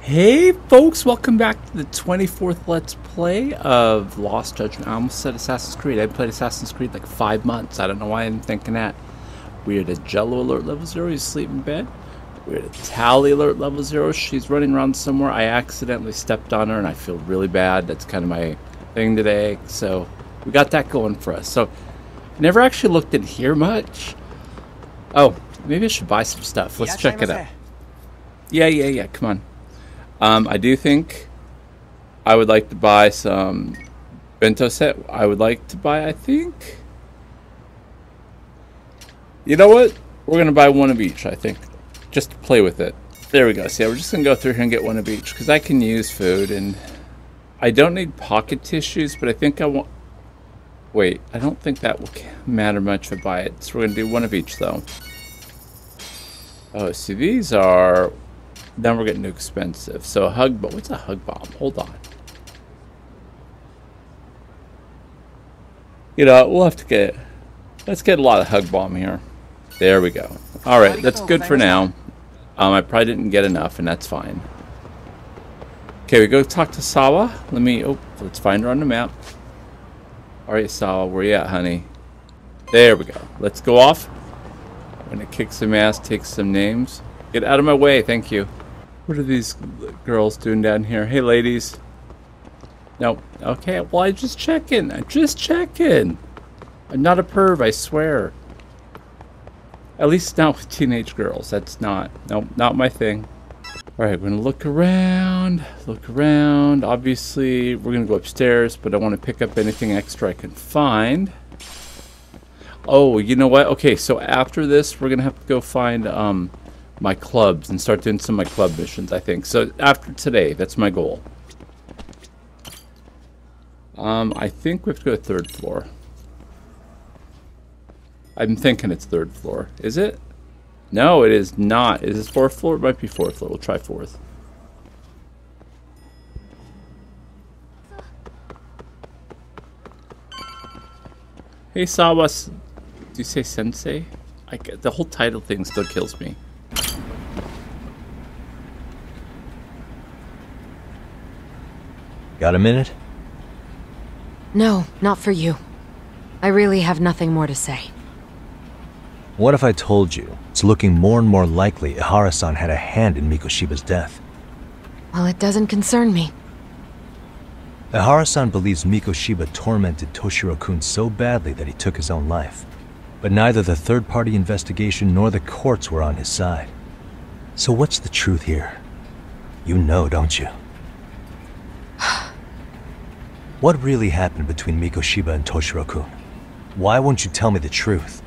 Hey folks, welcome back to the 24th Let's Play of Lost Judgment. I almost said Assassin's Creed. I played Assassin's Creed like 5 months. I don't know why I'm thinking that. We're at a Jello alert level 0. He's asleep in bed. We're at a Tally alert level 0. She's running around somewhere. I accidentally stepped on her and I feel really bad. That's kind of my thing today. So we got that going for us. So I never actually looked in here much. Oh, maybe I should buy some stuff. Let's check it out. Yeah. Come on. I do think I would like to buy some bento set. I would like to buy, I think. You know what? We're going to buy one of each, I think. Just to play with it. There we go. So yeah, we're just going to go through here and get one of each. Because I can use food. And I don't need pocket tissues, but I think I want... Wait, I don't think that will matter much if I buy it. So we're going to do one of each, though. Oh, see, these are... Then we're getting too expensive. So a hug bomb. What's a hug bomb? Hold on. You know, we'll have to get... Let's get a lot of hug bomb here. There we go. Alright, that's good for now. I probably didn't get enough, and that's fine. Okay, we go talk to Sawa. Let's find her on the map. Alright, Sawa, where you at, honey? There we go. Let's go off. I'm gonna kick some ass, take some names. Get out of my way, thank you. What are these girls doing down here? Hey, ladies. No. Okay, well, I'm just checking. I'm not a perv, I swear. At least not with teenage girls. That's not... Nope, not my thing. Alright, we're going to look around. Obviously, we're going to go upstairs, but I want to pick up anything extra I can find. Oh, you know what? Okay, so after this, we're going to have to go find... my clubs and start doing some of my club missions, I think. So after today, that's my goal. I think we have to go to 3rd floor. I'm thinking it's 3rd floor. Is it? No, it is not. Is this 4th floor? It might be 4th floor. We'll try 4th. Hey, Sawa. Do you say sensei? The whole title thing still kills me. Got a minute? No, not for you. I really have nothing more to say. What if I told you it's looking more and more likely Ihara-san had a hand in Mikoshiba's death? Well, it doesn't concern me. Ihara-san believes Mikoshiba tormented Toshiro-kun so badly that he took his own life. But neither the third-party investigation nor the courts were on his side. So what's the truth here? You know, don't you? What really happened between Mikoshiba and Toshiro-kun? Why won't you tell me the truth?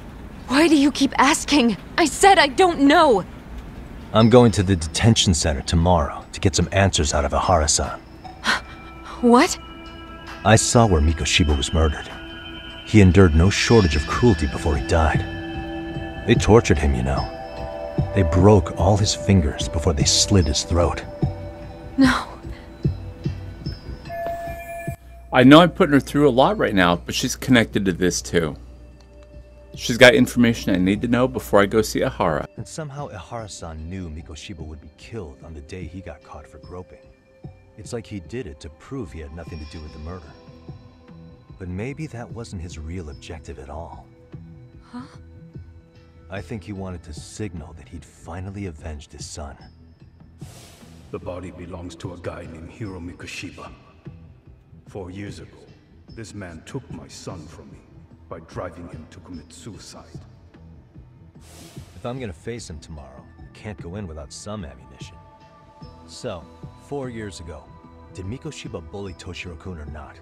Why do you keep asking? I said I don't know! I'm going to the detention center tomorrow to get some answers out of Ihara-san. What? I saw where Mikoshiba was murdered. He endured no shortage of cruelty before he died. They tortured him, you know. They broke all his fingers before they slit his throat. No. I know I'm putting her through a lot right now, but she's connected to this too. She's got information I need to know before I go see Ihara. And somehow Ihara-san knew Mikoshiba would be killed on the day he got caught for groping. It's like he did it to prove he had nothing to do with the murder. But maybe that wasn't his real objective at all. Huh? I think he wanted to signal that he'd finally avenged his son. The body belongs to a guy named Hiro Mikoshiba. 4 years ago, this man took my son from me by driving him to commit suicide. If I'm gonna face him tomorrow, I can't go in without some ammunition. So, 4 years ago, did Mikoshiba bully Toshiro-kun or not?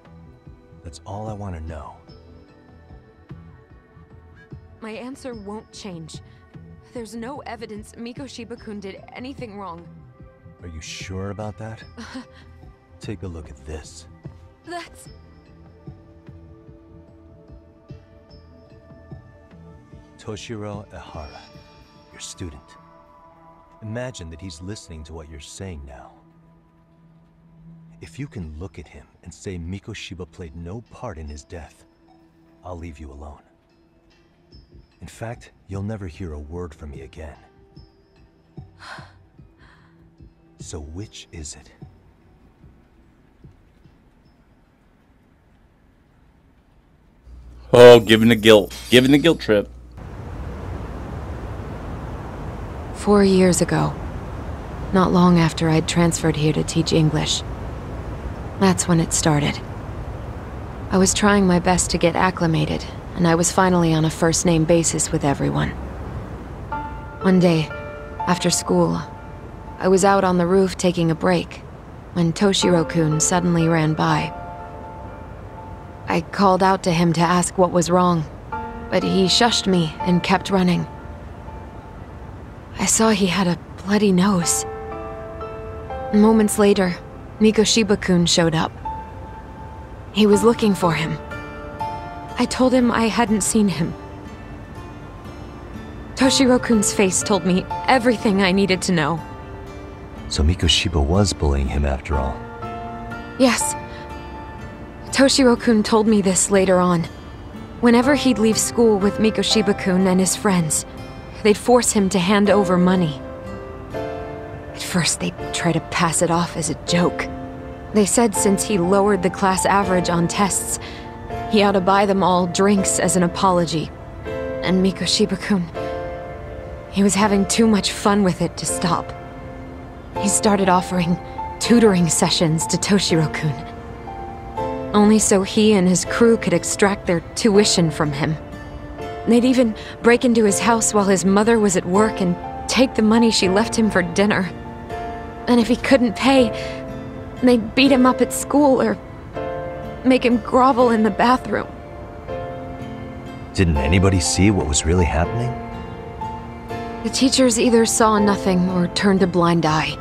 That's all I want to know. My answer won't change. There's no evidence Mikoshiba-kun did anything wrong. Are you sure about that? Take a look at this. That's... Toshiro Ihara, your student. Imagine that he's listening to what you're saying now. If you can look at him and say Mikoshiba played no part in his death, I'll leave you alone. In fact, you'll never hear a word from me again. So which is it? Oh, giving the guilt trip. 4 years ago, not long after I'd transferred here to teach English. That's when it started. I was trying my best to get acclimated, and I was finally on a first-name basis with everyone. One day, after school, I was out on the roof taking a break, when Toshiro-kun suddenly ran by. I called out to him to ask what was wrong, but he shushed me and kept running. I saw he had a bloody nose. Moments later, Mikoshiba-kun showed up. He was looking for him. I told him I hadn't seen him. Toshiro-kun's face told me everything I needed to know. So Mikoshiba was bullying him after all. Yes. Toshiro-kun told me this later on. Whenever he'd leave school with Mikoshiba-kun and his friends, they'd force him to hand over money. At first, they'd try to pass it off as a joke. They said since he lowered the class average on tests, he ought to buy them all drinks as an apology. And Mikoshiba-kun, he was having too much fun with it to stop. He started offering tutoring sessions to Toshiro-kun, only so he and his crew could extract their tuition from him. They'd even break into his house while his mother was at work and take the money she left him for dinner. And if he couldn't pay, they'd beat him up at school or make him grovel in the bathroom. Didn't anybody see what was really happening? The teachers either saw nothing or turned a blind eye.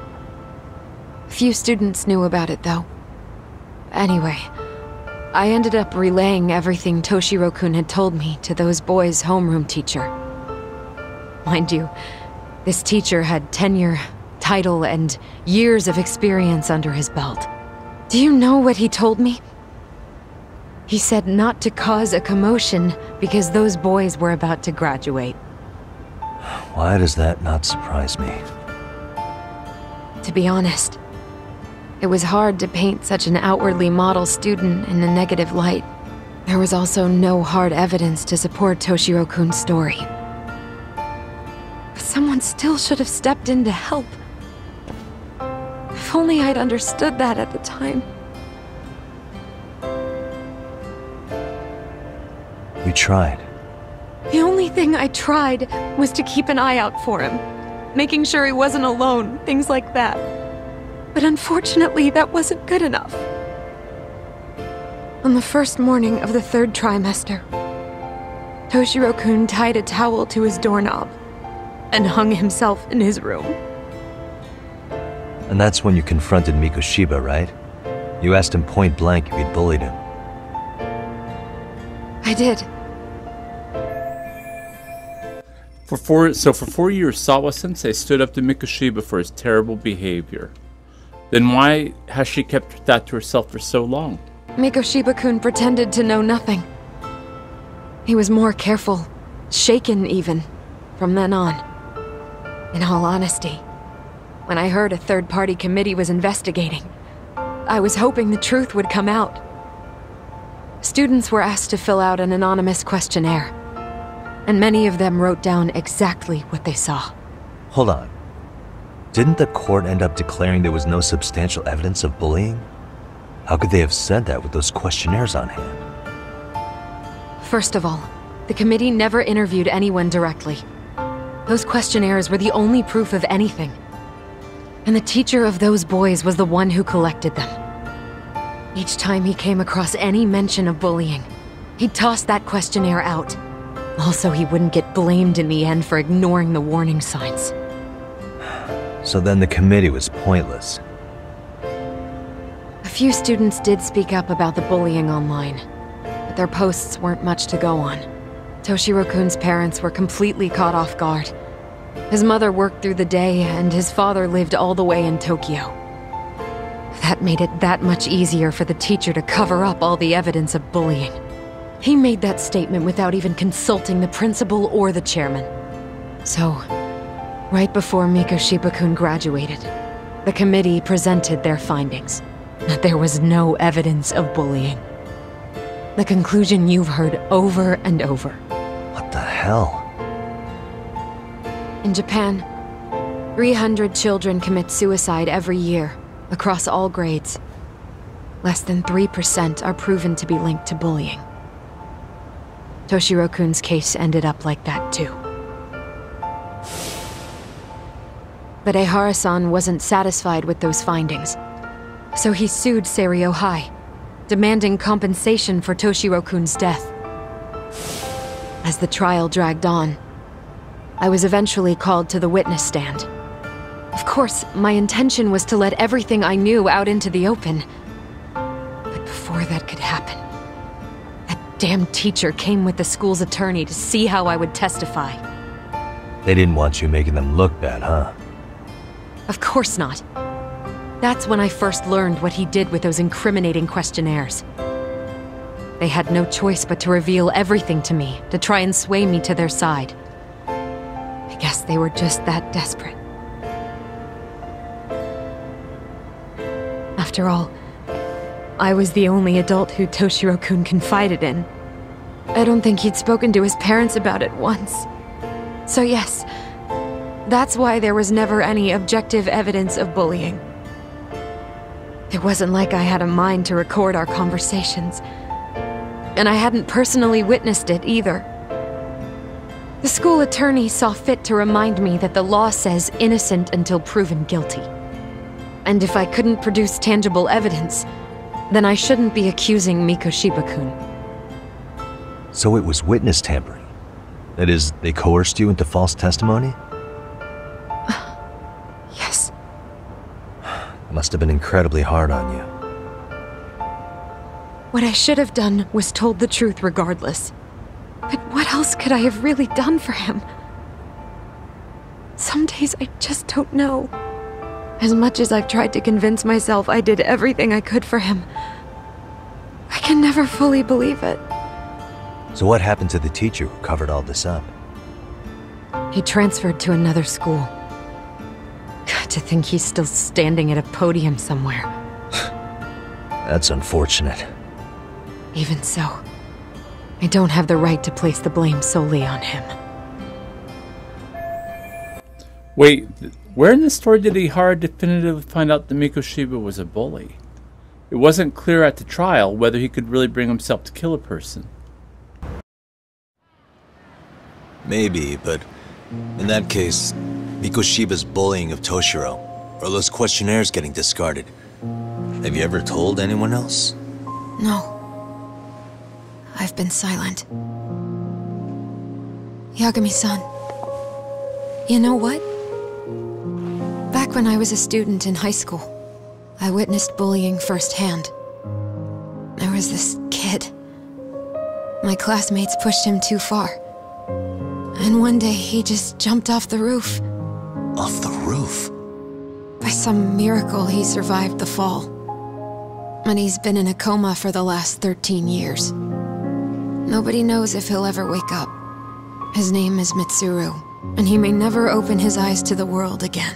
Few students knew about it, though. Anyway, I ended up relaying everything Toshiro-kun had told me to those boys' homeroom teacher. Mind you, this teacher had tenure, title, and years of experience under his belt. Do you know what he told me? He said not to cause a commotion because those boys were about to graduate. Why does that not surprise me? To be honest, it was hard to paint such an outwardly model student in a negative light. There was also no hard evidence to support Toshiro-kun's story. But someone still should have stepped in to help. If only I'd understood that at the time. We tried. The only thing I tried was to keep an eye out for him, making sure he wasn't alone, things like that. But unfortunately, that wasn't good enough. On the first morning of the 3rd trimester, Toshiro-kun tied a towel to his doorknob and hung himself in his room. And that's when you confronted Mikoshiba, right? You asked him point blank if he'd bullied him. I did. For 4 years, Sawa-sensei stood up to Mikoshiba for his terrible behavior. Then why has she kept that to herself for so long? Mikoshiba-kun pretended to know nothing. He was more careful, shaken even, from then on. In all honesty, when I heard a third-party committee was investigating, I was hoping the truth would come out. Students were asked to fill out an anonymous questionnaire, and many of them wrote down exactly what they saw. Hold on. Didn't the court end up declaring there was no substantial evidence of bullying? How could they have said that with those questionnaires on hand? First of all, the committee never interviewed anyone directly. Those questionnaires were the only proof of anything. And the teacher of those boys was the one who collected them. Each time he came across any mention of bullying, he'd toss that questionnaire out. Also, he wouldn't get blamed in the end for ignoring the warning signs. So then the committee was pointless. A few students did speak up about the bullying online, but their posts weren't much to go on. Toshiro-kun's parents were completely caught off guard. His mother worked through the day, and his father lived all the way in Tokyo. That made it that much easier for the teacher to cover up all the evidence of bullying. He made that statement without even consulting the principal or the chairman. So, right before Mikoshiba-kun graduated, The committee presented their findings, that there was no evidence of bullying. The conclusion you've heard over and over. What the hell? In Japan, 300 children commit suicide every year, across all grades. Less than 3% are proven to be linked to bullying. Toshiro-kun's case ended up like that too. But Ehara-san wasn't satisfied with those findings, so he sued Seiryo High, demanding compensation for Toshiro-kun's death. As the trial dragged on, I was eventually called to the witness stand. Of course, my intention was to let everything I knew out into the open. But before that could happen, that damn teacher came with the school's attorney to see how I would testify. They didn't want you making them look bad, huh? Of course not. That's when I first learned what he did with those incriminating questionnaires. They had no choice but to reveal everything to me, to try and sway me to their side. I guess they were just that desperate. After all, I was the only adult who Toshiro-kun confided in. I don't think he'd spoken to his parents about it once. So yes, that's why there was never any objective evidence of bullying. It wasn't like I had a mind to record our conversations. And I hadn't personally witnessed it either. The school attorney saw fit to remind me that the law says innocent until proven guilty. And if I couldn't produce tangible evidence, then I shouldn't be accusing Mikoshiba-kun. So it was witness tampering? That is, they coerced you into false testimony? Yes. It must have been incredibly hard on you. What I should have done was told the truth regardless. But what else could I have really done for him? Some days I just don't know. As much as I've tried to convince myself I did everything I could for him, I can never fully believe it. So what happened to the teacher who covered all this up? He transferred to another school. God, to think he's still standing at a podium somewhere. That's unfortunate. Even so, I don't have the right to place the blame solely on him. Wait, where in the story did Ihara definitively find out that Mikoshiba was a bully? It wasn't clear at the trial whether he could really bring himself to kill a person. Maybe, but in that case, Mikoshiba's bullying of Toshiro, or those questionnaires getting discarded. Have you ever told anyone else? No. I've been silent. Yagami-san, you know what? Back when I was a student in high school, I witnessed bullying firsthand. There was this kid. My classmates pushed him too far. And one day he just jumped off the roof. Off the roof? By some miracle, he survived the fall. And he's been in a coma for the last 13 years. Nobody knows if he'll ever wake up. His name is Mitsuru, and he may never open his eyes to the world again.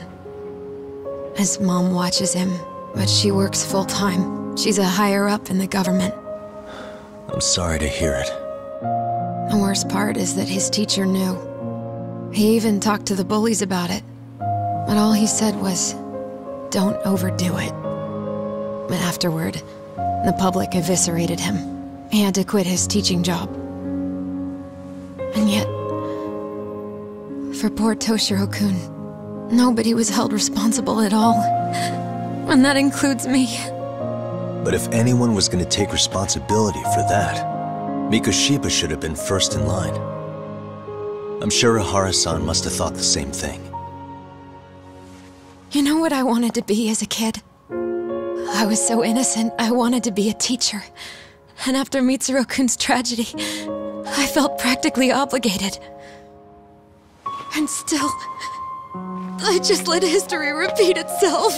His mom watches him, but she works full-time. She's a higher-up in the government. I'm sorry to hear it. The worst part is that his teacher knew. He even talked to the bullies about it. But all he said was, don't overdo it. But afterward, the public eviscerated him. He had to quit his teaching job. And yet, for poor Toshiro-kun, nobody was held responsible at all. And that includes me. But if anyone was going to take responsibility for that, Mikoshiba should have been first in line. I'm sure Ihara-san must have thought the same thing. You know what I wanted to be as a kid? I was so innocent, I wanted to be a teacher. And after Mitsuru-kun's tragedy, I felt practically obligated. And still, I just let history repeat itself.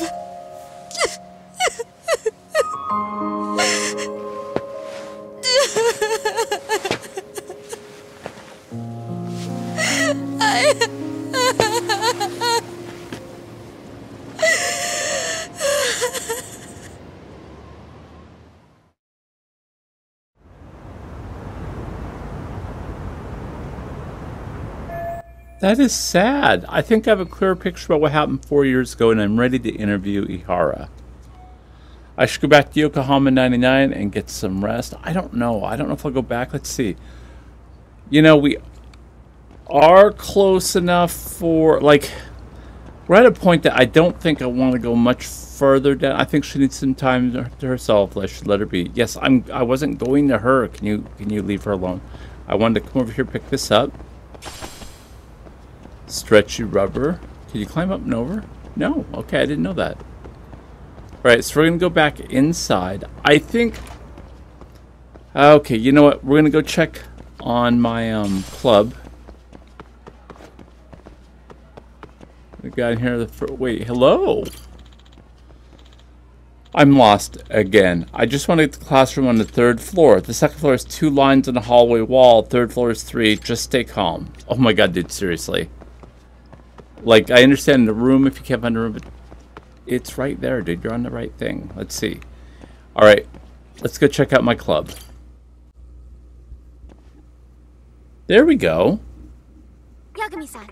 That is sad. I think I have a clearer picture about what happened 4 years ago, and I'm ready to interview Ihara. I should go back to Yokohama 99 and get some rest. I don't know. I don't know if I'll go back. Let's see. You know, we are close enough for, like, we're at a point that I don't think I want to go much further down. I think she needs some time to herself. I should let her be. Yes, I wasn't going to her. Can you leave her alone? I wanted to come over here, pick this up. Stretchy rubber. Can you climb up and over? No. Okay, I didn't know that. Alright, so we're going to go back inside. I think... Okay, you know what? We're going to go check on my club. The guy in here... Wait, hello? I'm lost again. I just want to get to the classroom on the 3rd floor. The 2nd floor is 2 lines on the hallway wall. 3rd floor is 3. Just stay calm. Oh my god, dude, seriously. Like, I understand the room if you can't find a room, but it's right there, dude. You're on the right thing. Let's see. Alright, let's go check out my club. There we go. Yagami-san.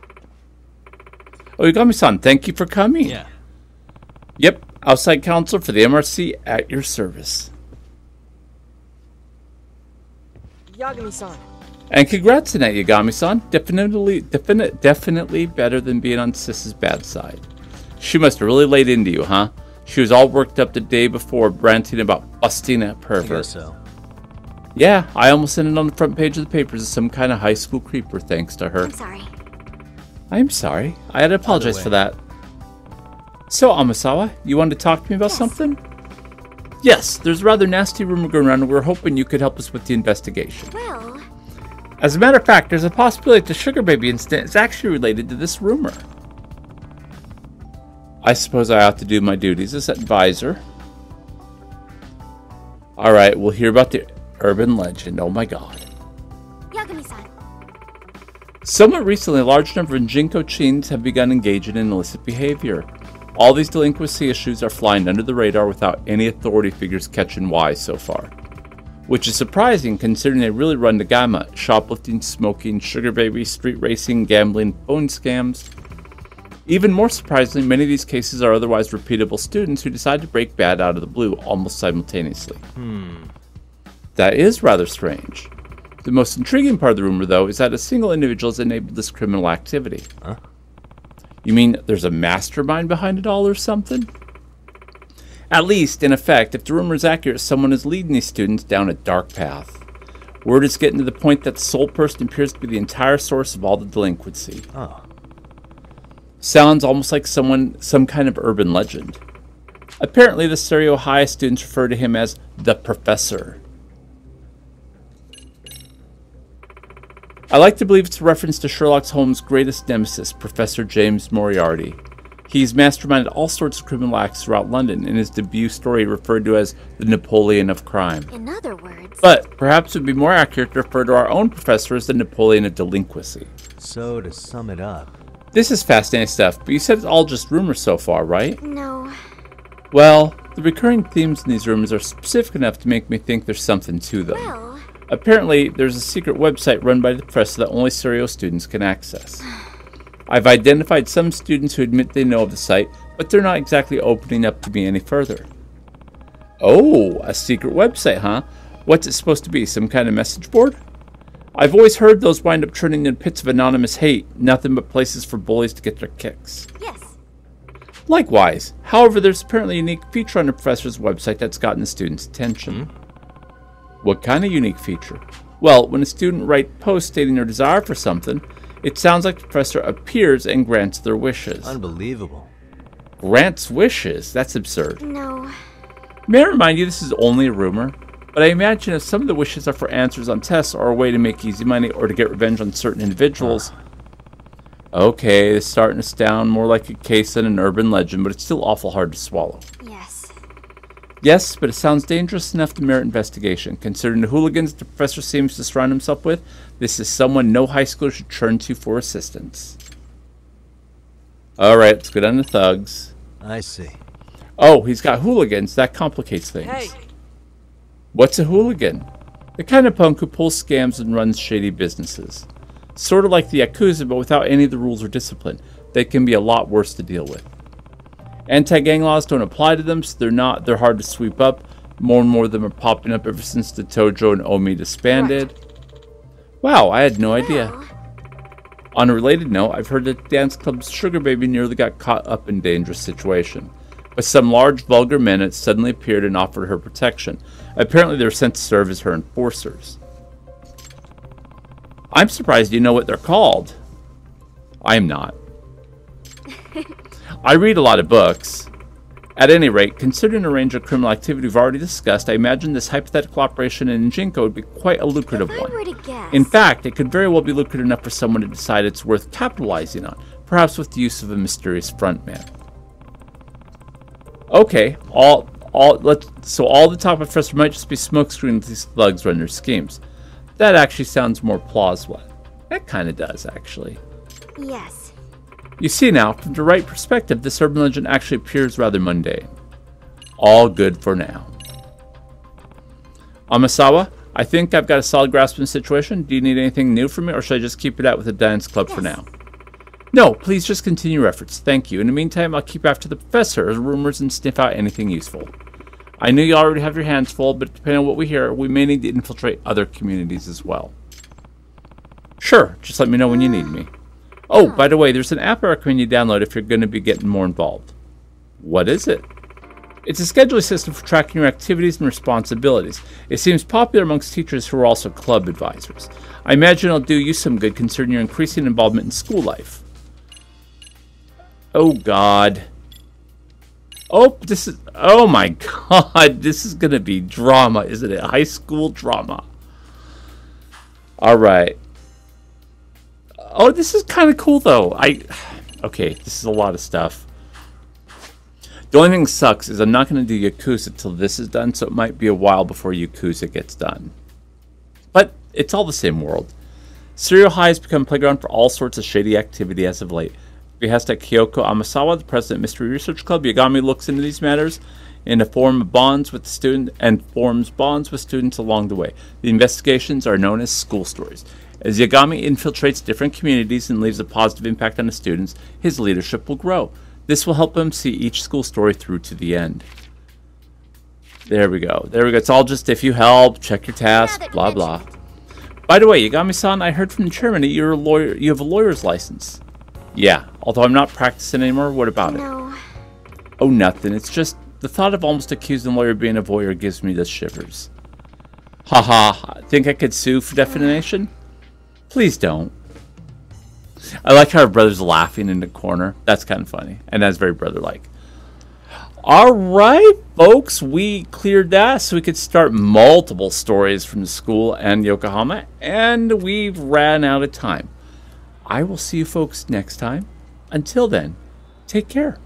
Oh, Yagami-san, thank you for coming. Yeah. Yep, outside counsel for the MRC at your service. Yagami-san. And congrats on that, Yagami-san. Definitely better than being on Sis's bad side. She must have really laid into you, huh? She was all worked up the day before, ranting about busting that pervert. I guess so. Yeah, I almost ended on the front page of the papers as some kind of high school creeper thanks to her. I'm sorry. I'm sorry. I had to apologize for that. So, Amasawa, you wanted to talk to me about something? Yes, there's a rather nasty rumor going around, and we're hoping you could help us with the investigation. Well... As a matter of fact, there's a possibility that the Sugar Baby incident is actually related to this rumor. I suppose I ought to do my duties as advisor. Alright, we'll hear about the urban legend. Oh my god. Yagami-san. Somewhat recently, a large number of Jinko teens have begun engaging in illicit behavior. All these delinquency issues are flying under the radar without any authority figures catching wise so far. Which is surprising considering they really run the gamut: shoplifting, smoking, sugar baby, street racing, gambling, phone scams. Even more surprisingly, many of these cases are otherwise repeatable students who decide to break bad out of the blue almost simultaneously. That is rather strange. The most intriguing part of the rumor, though, is that a single individual has enabled this criminal activity. Huh? You mean there's a mastermind behind it all or something? At least, in effect, if the rumor is accurate, someone is leading these students down a dark path. Word is getting to the point that the sole person appears to be the entire source of all the delinquency. Oh. Sounds almost like some kind of urban legend. Apparently, the Stereo High students refer to him as the Professor. I like to believe it's a reference to Sherlock Holmes' greatest nemesis, Professor James Moriarty. He's masterminded all sorts of criminal acts throughout London, in his debut story referred to as the Napoleon of Crime. In other words... But perhaps it would be more accurate to refer to our own professor as the Napoleon of Delinquency. So, to sum it up... This is fascinating stuff, but you said it's all just rumors so far, right? No. Well, the recurring themes in these rumors are specific enough to make me think there's something to them. Well... Apparently, there's a secret website run by the professor that only Stereo students can access. I've identified some students who admit they know of the site, but they're not exactly opening up to me any further. Oh, a secret website, huh? What's it supposed to be, some kind of message board? I've always heard those wind up turning into pits of anonymous hate, nothing but places for bullies to get their kicks. Yes. Likewise, however, there's apparently a unique feature on the professor's website that's gotten the students' attention. What kind of unique feature? Well, when a student writes posts stating their desire for something, it sounds like the professor appears and grants their wishes. Unbelievable. Grants wishes? That's absurd. No. May I remind you this is only a rumor, but I imagine if some of the wishes are for answers on tests or a way to make easy money or to get revenge on certain individuals... Okay, it's starting to sound more like a case than an urban legend, but it's still awful hard to swallow. Yes. Yes, but it sounds dangerous enough to merit investigation. Considering the hooligans the professor seems to surround himself with, this is someone no high schooler should turn to for assistance. Alright, let's go down to thugs. I see. Oh, he's got hooligans. That complicates things. Hey! What's a hooligan? The kind of punk who pulls scams and runs shady businesses. Sort of like the Yakuza, but without any of the rules or discipline. They can be a lot worse to deal with. Anti-gang laws don't apply to them, so they're hard to sweep up. More and more of them are popping up ever since the Tojo and Omi disbanded. Right. Wow, I had no idea. On a related note, I've heard that dance club's sugar baby nearly got caught up in a dangerous situation. But some large, vulgar men had suddenly appeared and offered her protection. Apparently they were sent to serve as her enforcers. I'm surprised you know what they're called. I am not. I read a lot of books. At any rate, considering the range of criminal activity we've already discussed, I imagine this hypothetical operation in Jinko would be quite a lucrative one. In fact, it could very well be lucrative enough for someone to decide it's worth capitalizing on, perhaps with the use of a mysterious frontman. Okay, so all the talk about Professor might just be smokescreen these thugs run their schemes. That actually sounds more plausible. That kind of does, actually. Yes. You see now, from the right perspective, this urban legend actually appears rather mundane. All good for now. Amasawa, I think I've got a solid grasp of the situation. Do you need anything new from me, or should I just keep it out with the dance club for now? No, please just continue your efforts. Thank you. In the meantime, I'll keep after the professor as rumors and sniff out anything useful. I know you already have your hands full, but depending on what we hear, we may need to infiltrate other communities as well. Sure, just let me know when you need me. Oh, by the way, there's an app I recommend you download if you're going to be getting more involved. What is it? It's a scheduling system for tracking your activities and responsibilities. It seems popular amongst teachers who are also club advisors. I imagine it'll do you some good considering your increasing involvement in school life. Oh, God. Oh my God, this is going to be drama, isn't it? High school drama. All right. Oh, this is kind of cool, though. Okay, this is a lot of stuff. The only thing that sucks is I'm not going to do Yakuza until this is done, so it might be a while before Yakuza gets done. But it's all the same world. Serial High has become a playground for all sorts of shady activity as of late. Behest at Kyoko Amasawa, the president of Mystery Research Club, Yagami looks into these matters in the form of bonds with the student and forms bonds with students along the way. The investigations are known as school stories. As Yagami infiltrates different communities and leaves a positive impact on the students, his leadership will grow. This will help him see each school story through to the end. There we go. There we go. It's all just if you help, check your tasks, blah blah. By the way, Yagami-san, I heard from the chairman that you're a lawyer. You have a lawyer's license. Yeah, although I'm not practicing anymore. What about it? Oh, nothing. It's just the thought of almost accusing a lawyer of being a voyeur gives me the shivers. Haha, think I could sue for defamation? Please don't. I like how her brother's laughing in the corner. That's kind of funny. And that's very brother-like. Alright, folks. We cleared that so we could start multiple stories from the school and Yokohama. And we've ran out of time. I will see you folks next time. Until then, take care.